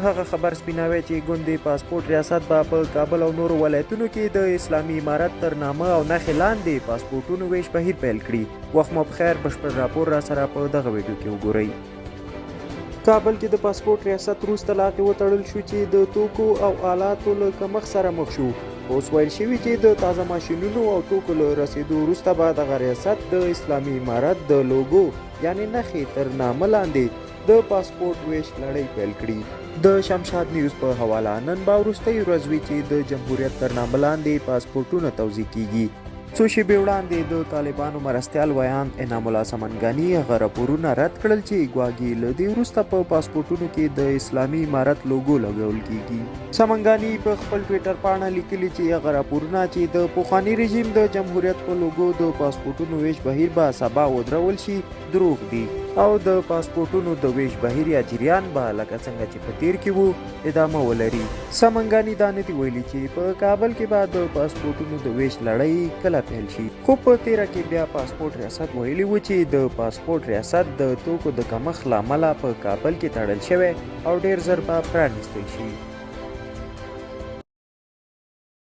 هغه خبر سپیناوی چې ګوندې پاسپورت ریاست به په کابل او نورو ولایتونو کې د اسلامي امارت تر نامه او نښې لاندې پاسپورټونو ویش بهیر پیل کړي. وخت مو بخیر، بشپړ راپور را سره په دغه ویډیو کې وګورئ. کابل کې د پاسپورت ریاست وروسته لاقې وتړل شو چې د توکو او آلاتو له کمښت سره مخ شو. اوس ویل شوي چې د تازه ماشینونو او توکو له رسیدو وروسته به دغه ریاست د اسلامي امارت د لوګو یعنې نښې تر نامه لاندې د پاسپورت ویش لړۍ پیل کړي. د شمشاد نیوز په حواله نن به وروستۍ ورځ وي چې د جمهوریت تر نامه لاندې پاسپورټونه توزیع کیږي. څو شېبې وړاندې د طالبانو مرستیال ویان انعام الله سمنګاني هغه راپورونه رد کړل چې ګواګي له دې وروسته په پاسپورټونو کې د اسلامي امارت لوګو لګول کیږي. سمنګاني په خپل ټویټر پاڼه لیکلي چې هغه راپورونه چې د پخواني رژیم د جمهوریت په لوګو د پاسپورټونو ویش بهیر به سبا ودرول شي دروغ دي او د پاسپورټونو د ویش بهیر یا جریان به لکه څنګه چې په تیر کې وو ادامه ولري. سمنګاني دا نه دي ویلي چې په کابل کې به د پاسپورټونو د ویش لړۍ کله پیل شي، خو په تیره کې بیا پاسپورت ریاست ویلي و چې د پاسپورت ریاست د توکو د کمښت له امله په کابل کې تړل شوی او ډیر ژر به پرانیستل شي.